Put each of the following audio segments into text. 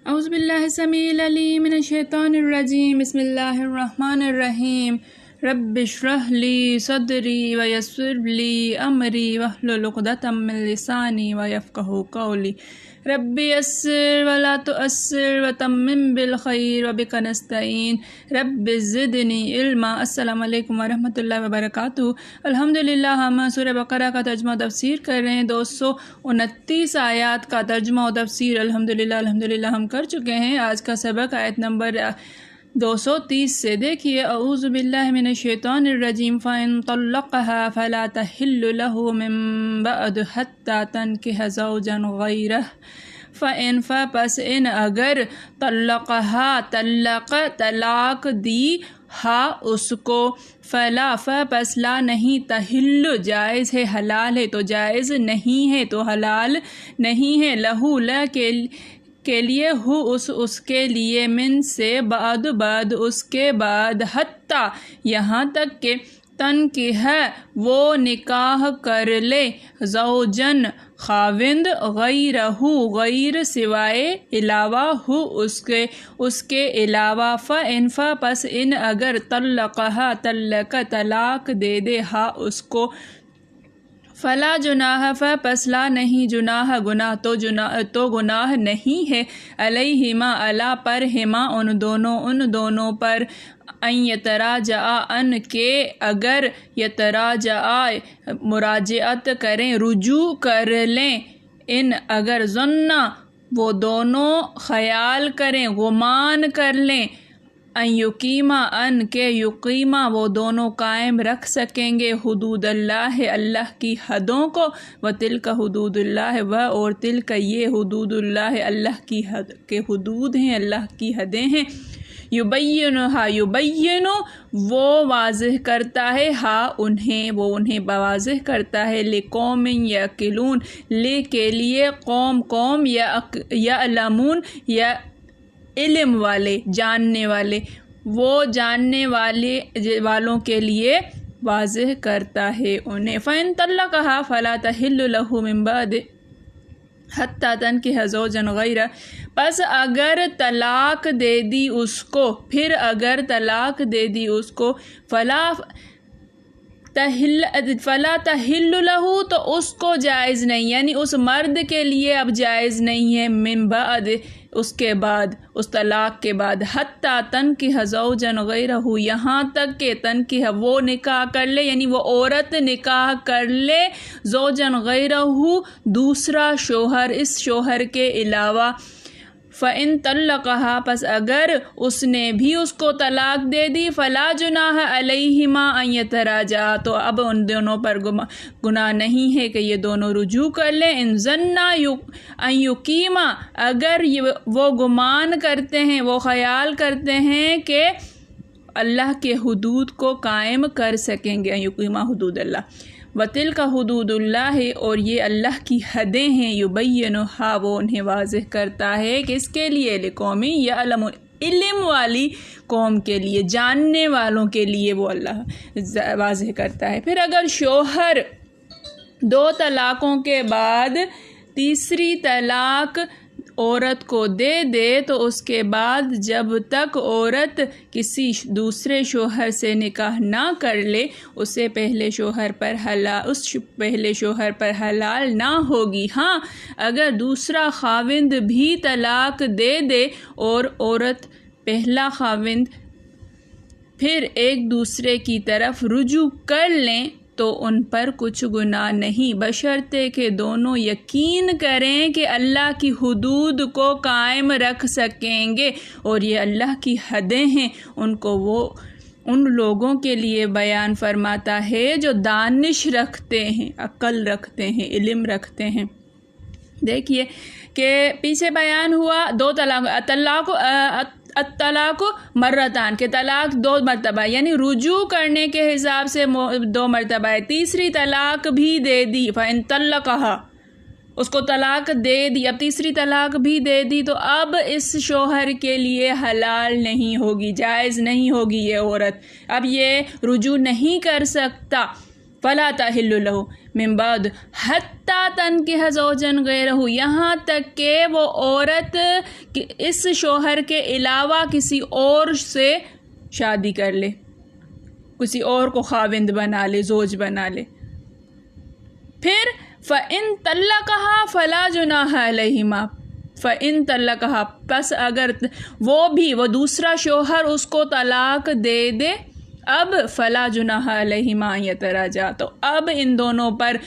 اعوذ باللہ السمیع العلیم من الشیطان الرجیم بسم اللہ الرحمن الرحیم رب اشرح لی صدری ویسر لی امری واحلل عقدۃ من لسانی ویفقہوا قولی رب یسر ولا تعسر وتمم بالخیر وبک نستعین رب زدنی علما۔ السلام علیکم ورحمۃ اللہ وبرکاتہ۔ الحمدللہ ہم سورہ بقرہ کا ترجمہ و تفسیر کر رہے ہیں۔ 229 آیات کا ترجمہ و تفسیر الحمدللہ ہم کر چکے ہیں۔ آج کا سبق آیت نمبر 230 سے دیکھیے۔ اعوذ باللہ من الشیطان الرجیم فإن طلقها فلا تحل له من بعد حتى تنكح زوجا غیرہ پس ان اگر طلاق دی ہا اس کو فلا پس لا نہیں تحل جائز ہے حلال ہے تو جائز نہیں ہے تو حلال نہیں ہے لہو لا کے لیے ہو اس کے لیے من سے بعد اس کے بعد حتیٰ یہاں تک کہ تن کی ہے وہ نکاح کر لے زوجن خاوند غیر سوائے علاوہ ہو اس کے علاوہ فإن پس ان اگر طلاق دے ہا اس کو فلا جناح پس لا نہیں گناہ تو گناہ نہیں ہے علیہما علی پر ہما ان دونوں پر ان یتراجعا ان کے اگر یتراجعا مراجعت کریں رجوع کر لیں ان اگر ظنا وہ دونوں خیال کریں گمان کر لیں ان یقیما ان کے یقیما وہ دونوں قائم رکھ سکیں گے حدود اللہ کی حدوں کو وتلک حدود اللہ اور تلک یہ حدود اللہ کی حد کے حدود ہیں اللہ کی حدیں ہیں یبین وہ واضح کرتا ہے وہ انہیں واضح کرتا ہے لقوم یعقلون کے لیے قوم یعلمون یا علم والے جاننے والے وہ جاننے والوں کے لیے واضح کرتا ہے انہیں فإن طلقها فلا تحل له من بعد حتیٰ تنکح زوجا غیرہ پس اگر طلاق دے دی اس کو فلا تحل له تو اس کو جائز نہیں یعنی اس مرد کے لیے اب جائز نہیں ہے من بعد اس کے بعد اس طلاق کے بعد حتیٰ تنکح زوجا غیرہ یہاں تک کہ تنکح وہ نکاح کر لے یعنی وہ عورت نکاح کر لے زوجا غیرہ دوسرا شوہر اس شوہر کے علاوہ فإن طلقها پس اگر اس نے بھی اس کو طلاق دے دی فلا جناح علیہما ان یتراجعا تو اب ان دونوں پر گناہ نہیں ہے کہ یہ دونوں رجوع کر لیں ان ظنا ان یقیما اگر وہ گمان کرتے ہیں وہ خیال کرتے ہیں کہ اللہ کے حدود کو قائم کر سکیں گے ان یقیما حدود اللہ وتلک حدود اللہ اور یہ اللہ کی حدیں ہیں یبینھا وہ انہیں واضح کرتا ہے کس کے لیے لقومی یعلمون علم والی قوم کے لیے جاننے والوں کے لیے وہ اللہ واضح کرتا ہے۔ پھر اگر شوہر 2 طلاقوں کے بعد تیسری طلاق عورت کو دے تو اس کے بعد جب تک عورت کسی دوسرے شوہر سے نکاح نہ کر لے اس پہلے شوہر پر حلال نہ ہوگی۔ ہاں اگر دوسرا خاوند بھی طلاق دے اور عورت پہلا خاوند پھر ایک دوسرے کی طرف رجوع کر لیں تو ان پر کچھ گناہ نہیں بشرطے کہ دونوں یقین کریں کہ اللہ کی حدود کو قائم رکھ سکیں گے اور یہ اللہ کی حدیں ہیں ان کو وہ ان لوگوں کے لیے بیان فرماتا ہے جو دانش رکھتے ہیں عقل رکھتے ہیں علم رکھتے ہیں۔ دیکھیے کہ پیچھے بیان ہوا 2 طلاق مرتان کہ طلاق 2 مرتبہ یعنی رجوع کرنے کے حساب سے 2 مرتبہ ہے۔ تیسری طلاق بھی دے دی فإن طلقها اس کو طلاق دے دی اب تیسری طلاق بھی دے دی تو اب اس شوہر کے لیے حلال نہیں ہوگی جائز نہیں ہوگی یہ عورت اب یہ رجوع نہیں کر سکتا فلا تحل لہ من بعد حتی تنکح زوجا غیرہ، یہاں تک کہ وہ عورت اس شوہر کے علاوہ کسی اور سے شادی کر لے، کسی اور کو خاوند بنا لے، زوج بنا لے۔ پھر فَإِن طَلَّقَهَا فَلَا جُنَاحَ عَلَيْهِمَا، فَإِن طَلَّقَهَا، پس اگر وہ دوسرا شوہر اس کو طلاق دے دے، اب فلا جناح علیہما یتراجع، تو اب ان دونوں پر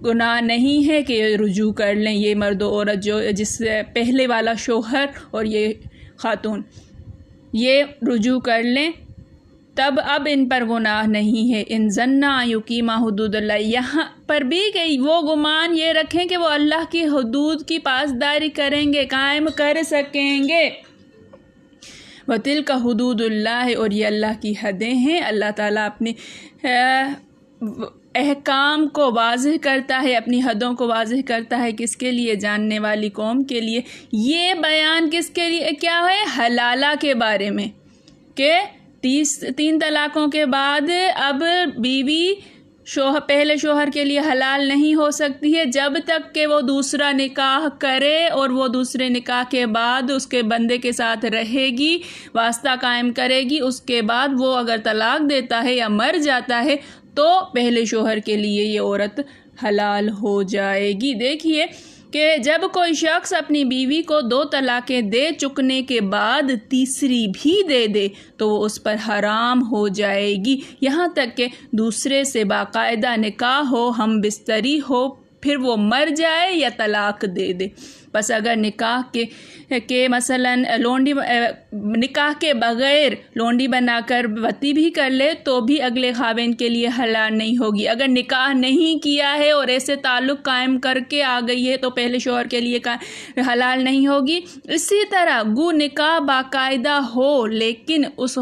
گناہ نہیں ہے کہ رجوع کر لیں، یہ مرد و عورت جو جس سے پہلے والا شوہر اور یہ خاتون یہ رجوع کر لیں، تب اب ان پر گناہ نہیں ہے۔ ان ظنا یقیما حدود اللہ، یہاں پر بھی کہ وہ گمان یہ رکھیں کہ وہ اللہ کی حدود کی پاسداری کریں گے، قائم کر سکیں گے۔ وَتِلْكَ حدود اللہ، اور یہ اللہ کی حدیں ہیں۔ اللہ تعالیٰ اپنے احکام کو واضح کرتا ہے، اپنی حدوں کو واضح کرتا ہے، کس کے لیے؟ جاننے والی قوم کے لیے۔ یہ بیان کس کے لیے کیا ہے؟ حلالہ کے بارے میں، کہ 3 طلاقوں کے بعد اب بیوی پہلے شوہر کے لیے حلال نہیں ہو سکتی ہے جب تک کہ وہ دوسرا نکاح کرے، اور وہ دوسرے نکاح کے بعد اس کے بندے کے ساتھ رہے گی، واسطہ قائم کرے گی۔ اس کے بعد وہ اگر طلاق دیتا ہے یا مر جاتا ہے تو پہلے شوہر کے لیے یہ عورت حلال ہو جائے گی۔ دیکھیے کہ جب کوئی شخص اپنی بیوی کو 2 طلاقیں دے چکنے کے بعد تیسری بھی دے دے تو وہ اس پر حرام ہو جائے گی، یہاں تک کہ دوسرے سے باقاعدہ نکاح ہو، ہم بستری ہو، پھر وہ مر جائے یا طلاق دے دے۔ بس اگر نکاح کے مثلاً نکاح کے بغیر لونڈی بنا کر وطی بھی کر لے تو بھی اگلے خاوند کے لیے حلال نہیں ہوگی۔ اگر نکاح نہیں کیا ہے اور ایسے تعلق قائم کر کے آ گئی ہے تو پہلے شوہر کے لیے حلال نہیں ہوگی۔ اسی طرح گو نکاح باقاعدہ ہو لیکن اس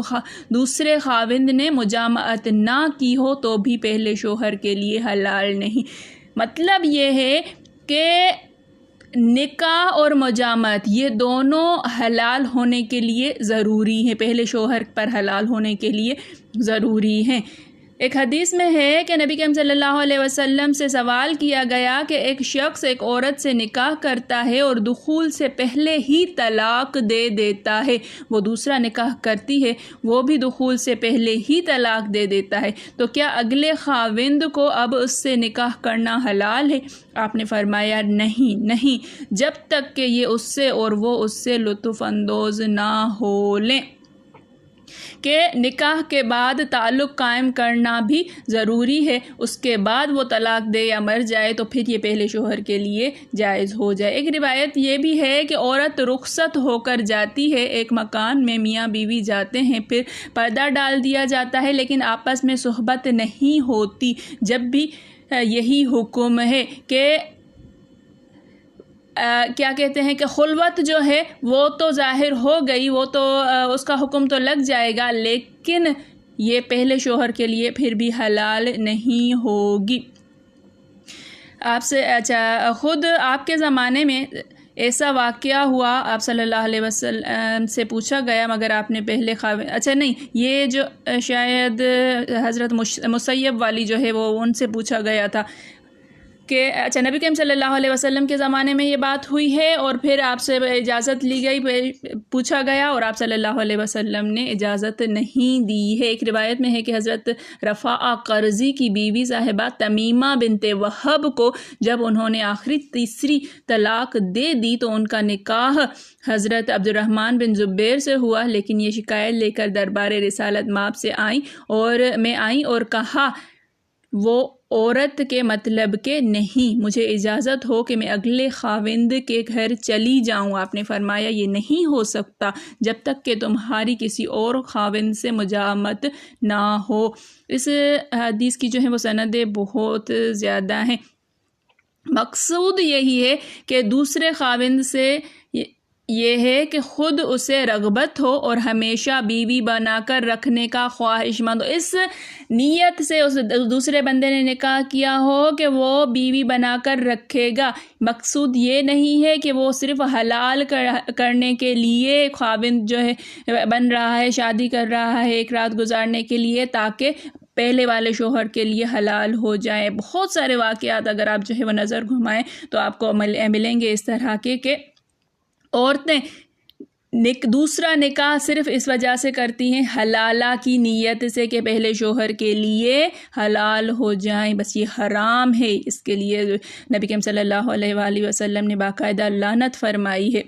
دوسرے خاوند نے مجامعت نہ کی ہو تو بھی پہلے شوہر کے لیے حلال نہیں۔ مطلب یہ ہے کہ نکاح اور مجامعت یہ دونوں حلال ہونے کے لیے ضروری ہیں، پہلے شوہر پر حلال ہونے کے لیے ضروری ہیں۔ ایک حدیث میں ہے کہ نبی کریم صلی اللہ علیہ وسلم سے سوال کیا گیا کہ ایک شخص ایک عورت سے نکاح کرتا ہے اور دخول سے پہلے ہی طلاق دے دیتا ہے، وہ دوسرا نکاح کرتی ہے، وہ بھی دخول سے پہلے ہی طلاق دے دیتا ہے، تو کیا اگلے خاوند کو اب اس سے نکاح کرنا حلال ہے؟ آپ نے فرمایا نہیں، جب تک کہ یہ اس سے اور وہ اس سے لطف اندوز نہ ہو لیں، کہ نکاح کے بعد تعلق قائم کرنا بھی ضروری ہے، اس کے بعد وہ طلاق دے یا مر جائے تو پھر یہ پہلے شوہر کے لیے جائز ہو جائے۔ ایک روایت یہ بھی ہے کہ عورت رخصت ہو کر جاتی ہے، ایک مکان میں میاں بیوی جاتے ہیں، پھر پردہ ڈال دیا جاتا ہے لیکن آپس میں صحبت نہیں ہوتی، جب بھی یہی حکم ہے کہ کیا کہتے ہیں کہ خلوت جو ہے وہ تو ظاہر ہو گئی، وہ تو اس کا حکم تو لگ جائے گا، لیکن یہ پہلے شوہر کے لیے پھر بھی حلال نہیں ہوگی۔ خود آپ کے زمانے میں ایسا واقعہ ہوا، آپ صلی اللہ علیہ وسلم سے پوچھا گیا مگر آپ نے پہلے یہ جو شاید حضرت مسیب والی جو ہے وہ ان سے پوچھا گیا تھا کہ نبی کریم صلی اللہ علیہ وسلم کے زمانے میں یہ بات ہوئی ہے اور پھر آپ سے اجازت لی گئی، پوچھا گیا اور آپ صلی اللہ علیہ وسلم نے اجازت نہیں دی ہے۔ ایک روایت میں ہے کہ حضرت رفاعہ قرظی کی بیوی صاحبہ تمیمہ بنت وہب کو جب انہوں نے آخری تیسری طلاق دے دی تو ان کا نکاح حضرت عبد الرحمن بن زبیر سے ہوا، لیکن یہ شکایت لے کر دربار رسالت مآب سے آئیں اور کہا وہ عورت کے مطلب کہ نہیں، مجھے اجازت ہو کہ میں اگلے خاوند کے گھر چلی جاؤں۔ آپ نے فرمایا یہ نہیں ہو سکتا جب تک کہ تمہاری کسی اور خاوند سے مجامعت نہ ہو۔ اس حدیث کی جو ہے وہ سندیں بہت زیادہ ہیں۔ مقصود یہی ہے کہ دوسرے خاوند سے یہ ہے کہ خود اسے رغبت ہو اور ہمیشہ بیوی بنا کر رکھنے کا خواہش مند ہو، اس نیت سے اس دوسرے بندے نے نکاح کیا ہو کہ وہ بیوی بنا کر رکھے گا۔ مقصود یہ نہیں ہے کہ وہ صرف حلال کرنے کے لیے خاوند جو ہے بن رہا ہے، شادی کر رہا ہے ایک رات گزارنے کے لیے تاکہ پہلے والے شوہر کے لیے حلال ہو جائیں۔ بہت سارے واقعات اگر آپ جو ہے وہ نظر گھمائیں تو آپ کو ملیں گے اس طرح کے کہ عورتیں دوسرا نکاح صرف اس وجہ سے کرتی ہیں حلالہ کی نیت سے کہ پہلے شوہر کے لیے حلال ہو جائیں، بس یہ حرام ہے۔ اس کے لیے نبی کریم صلی اللہ علیہ وآلہ وسلم نے باقاعدہ لعنت فرمائی ہے۔